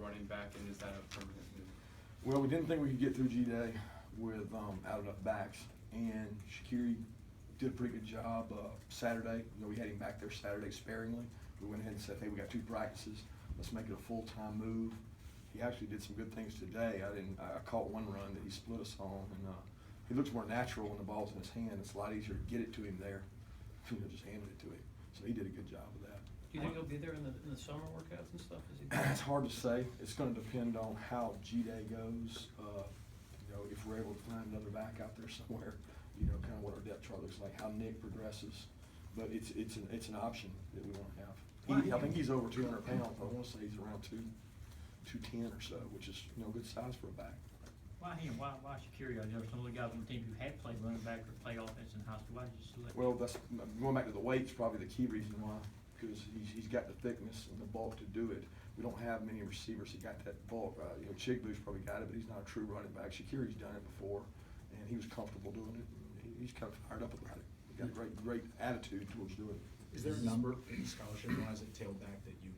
running back, and is that a permanent move? Well, we didn't think we could get through G-Day with out enough backs, and Shaqiri did a pretty good job Saturday. You know, we had him back there Saturday sparingly. We went ahead and said, hey, we got 2 practices. Let's make it a full-time move. He actually did some good things today. I caught one run that he split us on, and he looks more natural when the ball's in his hand. It's a lot easier to get it to him there. You know, just handed it to him. So he did a good job of that. Do you think he'll be there in the summer workouts and stuff? Is he? It's hard to say. It's going to depend on how G-Day goes. You know, if we're able to find another back out there somewhere, you know, kind of what our depth chart looks like, how Nick progresses. But it's an option that we want to have. I think he's over 200 pounds. I want to say he's around 210 or so, which is, you know, good size for a back. Why him? Why Shaqiri? I know some of the guys on the team who had played running back or played offense in high school. Why did you select? Well, that's going back to the weight's probably the key reason why, because he's got the thickness and the bulk to do it. We don't have many receivers. He got that bulk. You know, Chigbu's probably got it, but he's not a true running back. Shaqiri's done it before, and he was comfortable doing it. He's kind of fired up about it. He got a great attitude towards doing it. Is there a number scholarship-wise at tailback that you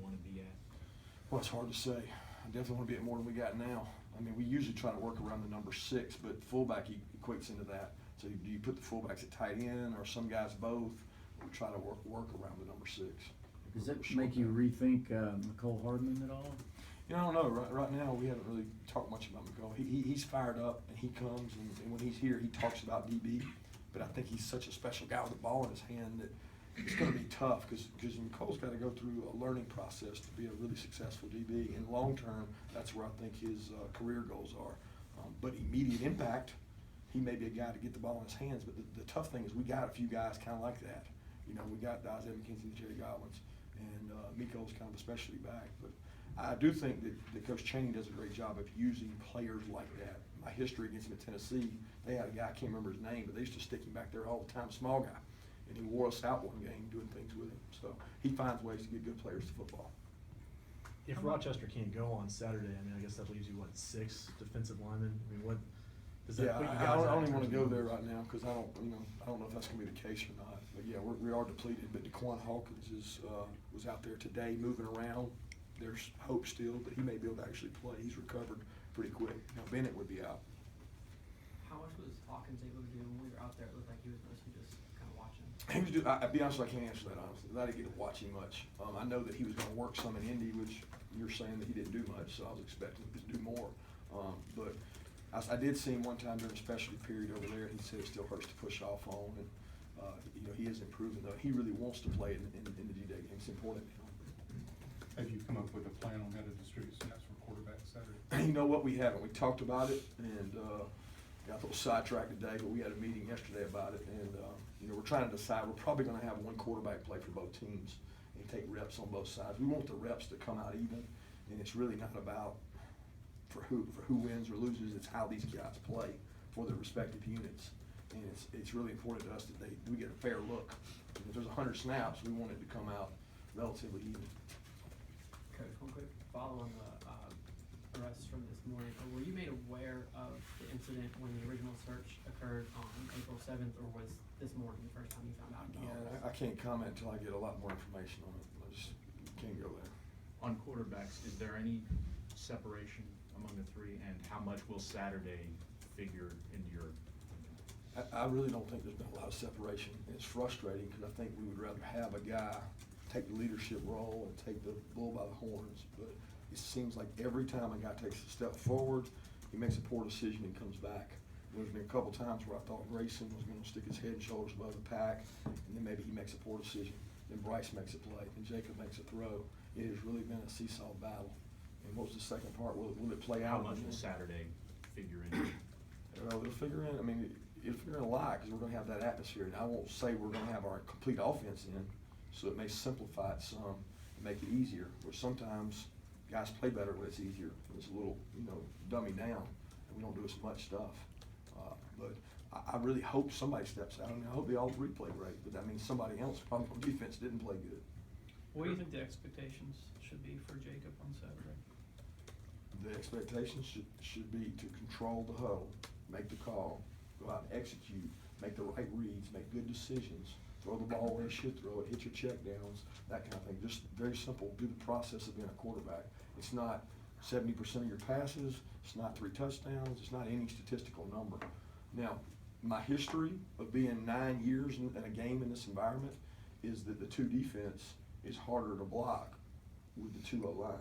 want to be at? Well, it's hard to say. I definitely want to be at more than we got now. I mean, we usually try to work around the number 6, but fullback equates into that. So do you put the fullbacks at tight end, or some guys both? We try to work around the number 6. Does that make you rethink Nicole Hardman at all? You know, I don't know. Right now, we haven't really talked much about McCall. He's fired up, and he comes, and when he's here, he talks about DB. But I think he's such a special guy with the ball in his hand that it's going to be tough because McCall's got to go through a learning process to be a really successful DB. In long term, that's where I think his career goals are. But immediate impact, he may be a guy to get the ball in his hands. But the tough thing is we got a few guys kind of like that. You know, we got Isaiah McKenzie and Jerry Godwin's, and Miko's kind of a specialty back. But I do think that Coach Chaney does a great job of using players like that. My history against him at Tennessee, they had a guy, I can't remember his name, but they used to stick him back there all the time, small guy. And he wore us out one game doing things with him. So he finds ways to get good players to football. If Rochester can't go on Saturday, I mean, I guess that leaves you, what, 6 defensive linemen? I mean, what does that put you guys I at don't even in want to terms go of there numbers? right now because I don't know if that's going to be the case or not. But yeah, we are depleted. But DeQuan Hawkins was out there today moving around. There's hope still that he may be able to actually play. He's recovered pretty quick. Now Bennett would be out. How much was Hawkins able to do when we were out there? It looked like he was mostly just kind of watching. He was doing, I'll be honest, I can't answer that honestly. I didn't get to watch him much. I know that he was going to work some in Indy, which you're saying that he didn't do much, so I was expecting him to do more. But I did see him one time during a specialty period over there. He said it still hurts to push off on, and you know, he is improving though. He really wants to play in the G-Day game. It's important to him. Have you come up with a plan on how to distribute snaps for quarterback Saturday? You know what, we haven't. We talked about it, and got a little sidetracked today, but we had a meeting yesterday about it, and you know, we're trying to decide. We're probably going to have one quarterback play for both teams and take reps on both sides. We want the reps to come out even, and it's really not about for who wins or loses. It's how these guys play for their respective units, and it's really important to us that we get a fair look. And if there's 100 snaps, we want it to come out relatively even. Coach, one quick follow on the arrests from this morning. Were you made aware of the incident when the original search occurred on April 7th, or was this morning the first time you found out? Yeah, I can't comment until I get a lot more information on it. I just can't go there. On quarterbacks, is there any separation among the 3, and how much will Saturday figure into your? I really don't think there's been a lot of separation. It's frustrating because I think we would rather have a guy take the leadership role and take the bull by the horns, but it seems like every time a guy takes a step forward, he makes a poor decision and comes back. There's been a couple times where I thought Grayson was going to stick his head and shoulders above the pack, and then maybe he makes a poor decision. Then Bryce makes a play, and Jacob makes a throw. It has really been a seesaw battle. And what was the second part? Will it play out? How much will Saturday figure in? Well, it'll figure in. I mean, it'll figure in a lot because we're going to have that atmosphere. And I won't say we're going to have our complete offense in, so it may simplify it some and make it easier. Where sometimes guys play better when it's easier. When it's a little, you know, dummy down, and we don't do as much stuff. But I really hope somebody steps out. I mean, I hope they all 3 play great, but that means somebody else probably on defense didn't play good. What do you think the expectations should be for Jacob on Saturday? The expectations should be to control the huddle, make the call, go out and execute, make the right reads, make good decisions, throw the ball where you should throw it, hit your check downs, that kind of thing. Just very simple, do the process of being a quarterback. It's not 70% of your passes, it's not 3 touchdowns, it's not any statistical number. Now, my history of being 9 years in a game in this environment is that the 2 defense is harder to block with the 2 O-line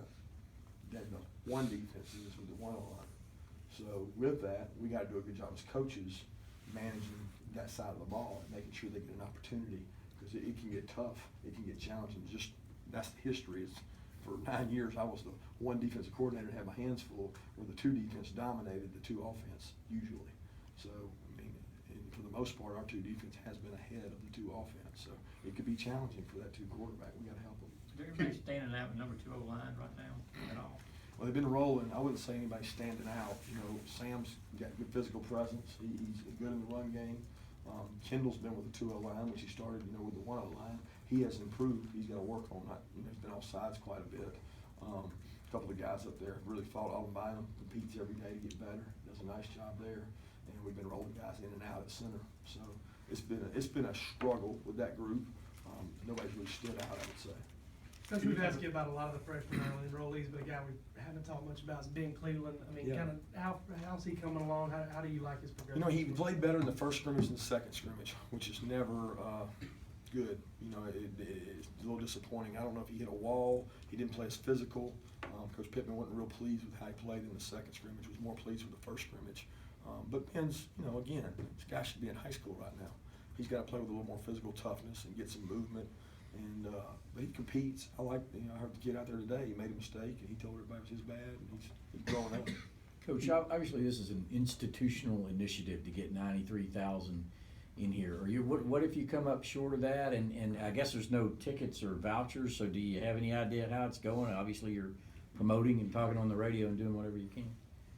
than the 1 defense is with the 1 O-line. So with that, we gotta do a good job as coaches managing that side of the ball and making sure they get an opportunity, because it can get tough, it can get challenging. Just, that's the history. It's, for 9 years, I was the 1 defensive coordinator and had my hands full, where the 2 defense dominated the 2 offense usually. So, I mean, and for the most part, our 2 defense has been ahead of the 2 offense. So it could be challenging for that 2 quarterback. We gotta help them. Is everybody standing out with number 2 O-line right now at all? Well, they've been rolling. I wouldn't say anybody standing out. You know, Sam's got good physical presence. He's good in the run game. Kendall's been with the 2 O-line, which he started, you know, with the 1 O-line. He has improved. He's got to work on that. You know, he's been off sides quite a bit. A couple of guys up there have really fought all by him, competes every day to get better, does a nice job there. And we've been rolling guys in and out at center. So it's been a struggle with that group. Nobody's really stood out, I would say. Coach, we've asked you about a lot of the freshmen early enrollees, but a guy we haven't talked much about is Ben Cleveland. I mean, Yeah. kind of how's he coming along? How do you like his progression? You know, he played better in the first scrimmage than the second scrimmage, which is never good. You know, it's a little disappointing. I don't know if he hit a wall. He didn't play as physical. Coach Pittman wasn't real pleased with how he played in the second scrimmage. Was more pleased with the first scrimmage. But Ben's, you know, again, this guy should be in high school right now. He's got to play with a little more physical toughness and get some movement. And but he competes. I heard the kid out there today. He made a mistake, and he told everybody it was his bad, and he's growing up. Coach, obviously this is an institutional initiative to get 93,000 in here. What if you come up short of that? And I guess there's no tickets or vouchers, so do you have any idea how it's going? Obviously you're promoting and talking on the radio and doing whatever you can.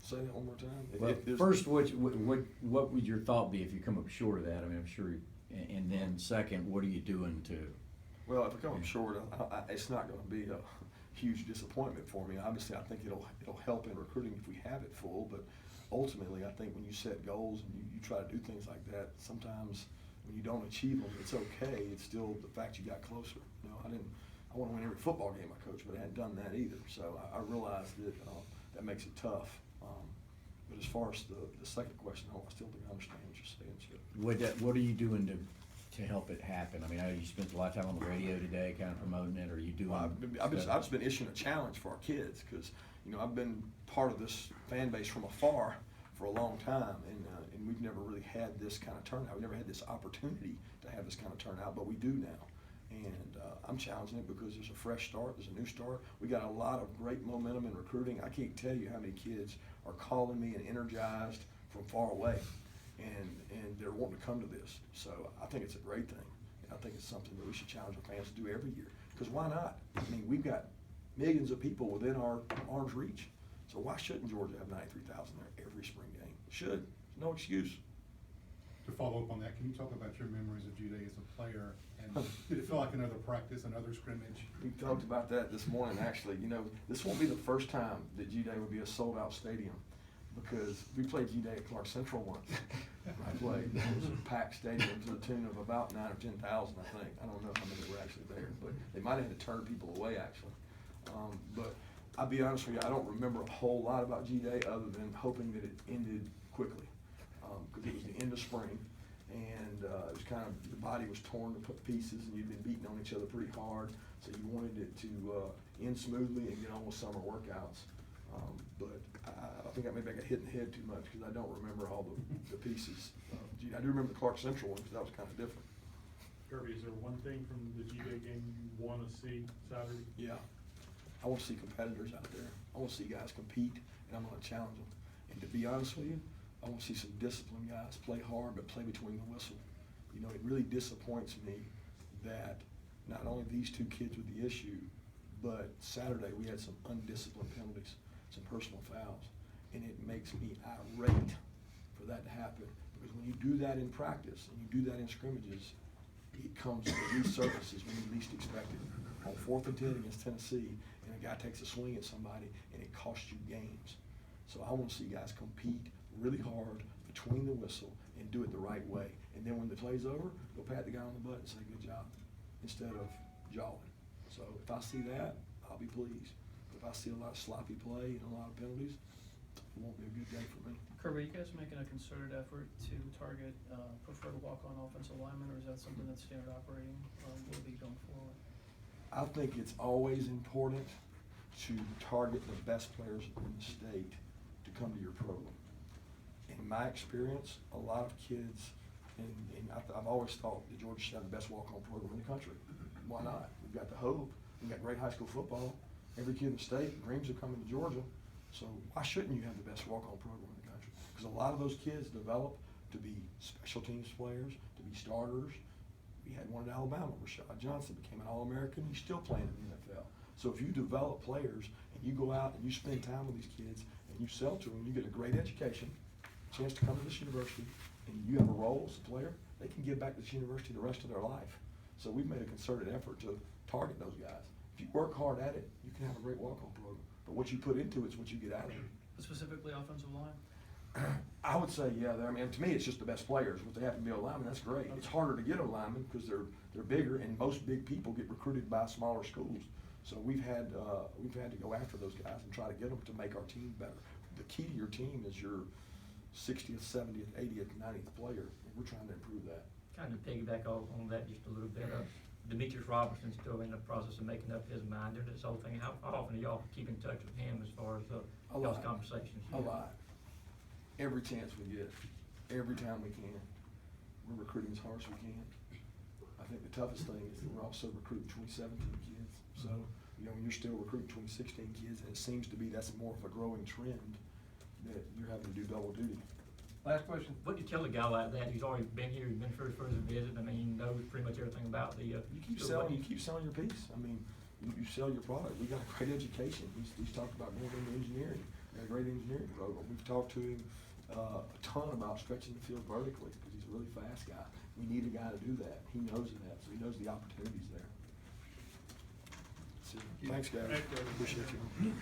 Say that one more time. Well, first, what would your thought be if you come up short of that? I mean, I'm sure, and then second, what are you doing to? Well, if I come up short, it's not going to be a huge disappointment for me. Obviously, I think it'll help in recruiting if we have it full. But ultimately, I think when you set goals and you try to do things like that, sometimes when you don't achieve them, it's okay. It's still the fact you got closer. You know, I want to win every football game I coach, but I hadn't done that either. So I realized that that makes it tough. But as far as the second question, I still think I understand what you're saying, Chip. What are you doing to help it happen? I mean, I know you spent a lot of time on the radio today, kind of promoting it. Or are you doing? I've just been issuing a challenge for our kids because, you know, I've been part of this fan base from afar for a long time, and we've never really had this kind of turnout. We've never had this opportunity to have this kind of turnout, but we do now. And I'm challenging it because there's a fresh start, there's a new start. We got a lot of great momentum in recruiting. I can't tell you how many kids are calling me and energized from far away, and they're wanting to come to this. So I think it's a great thing. And I think it's something that we should challenge our fans to do every year. Because why not? I mean, we've got millions of people within our arm's reach. So why shouldn't Georgia have 93,000 there every spring game? Should. No excuse. To follow up on that, can you talk about your memories of G-Day as a player? And did it feel like another practice, another scrimmage? We talked about that this morning, actually. You know, this won't be the first time that G-Day would be a sold-out stadium, because we played G-Day at Clark Central once. I played. It was a packed stadium to the tune of about 9,000 or 10,000, I think. I don't know how many were actually there, but they might have had to turn people away, actually. But I'll be honest with you, I don't remember a whole lot about G-Day other than hoping that it ended quickly, because it was the end of spring. And it was kind of, the body was torn to pieces, and you'd been beating on each other pretty hard, so you wanted it to end smoothly and get on with summer workouts. But I think maybe I got hit in the head too much because I don't remember all the pieces. I do remember the Clark Central one because that was kind of different. Kirby, is there one thing from the G-Day game you want to see Saturday? Yeah, I want to see competitors out there. I want to see guys compete, and I'm going to challenge them. And to be honest with you, I want to see some disciplined guys play hard, but play between the whistle. You know, it really disappoints me that not only these 2 kids with the issue, but Saturday we had some undisciplined penalties, some personal fouls, and it makes me irate for that to happen. Because when you do that in practice and you do that in scrimmages, it resurfaces when you least expect it. On 4th and 10 against Tennessee, and a guy takes a swing at somebody, and it costs you games. So I want to see guys compete really hard between the whistle and do it the right way. And then when the play's over, go pat the guy on the butt and say, good job, instead of jawing. So if I see that, I'll be pleased. If I see a lot of sloppy play and a lot of penalties, it won't be a good day for me. Kirby, are you guys making a concerted effort to target preferred walk-on offensive linemen, or is that something that's standard operating will be going forward? I think it's always important to target the best players in the state to come to your program. In my experience, a lot of kids, and I've always thought that Georgia should have the best walk-on program in the country. Why not? We've got the hope, we've got great high school football. Every kid in the state dreams of coming to Georgia. So why shouldn't you have the best walk-on program in the country? Because a lot of those kids develop to be special teams players, to be starters. We had one at Alabama, Rashad Johnson became an All-American. He's still playing in the NFL. So if you develop players and you go out and you spend time with these kids and you sell to them, you get a great education, chance to come to this university, and you have a role as a player, they can give back to this university the rest of their life. So we've made a concerted effort to target those guys. If you work hard at it, you can have a great walk-on program. But what you put into it is what you get out of it. Specifically offensive line? I would say, yeah, I mean, to me, it's just the best players. If they happen to be O-linemen, that's great. It's harder to get O-linemen because they're bigger, and most big people get recruited by smaller schools. So we've had to go after those guys and try to get them to make our team better. The key to your team is your 60th, 70th, 80th, 90th player, and we're trying to improve that. Kind of piggyback on that just a little bit. Demetrius Robertson's still in the process of making up his mind during this whole thing. How often do y'all keep in touch with him as far as y'all's conversations? A lot. Every chance we get, every time we can. We're recruiting as hard as we can. I think the toughest thing is that we're also recruiting 2017 kids. So, you know, you're still recruiting 2016 kids, and it seems to be that's more of a growing trend that you're having to do double duty. Last question. What do you tell a guy like that? He's already been here, he's been for his first visit. I mean, he knows pretty much everything about the. You keep selling your piece. I mean, you sell your product. We got a great education. He's talked about going into engineering. We got a great engineering program. We've talked to him a ton about stretching the field vertically because he's a really fast guy. We need a guy to do that. He knows that, so he knows the opportunities there. Thanks, guys. Thank you. Appreciate you.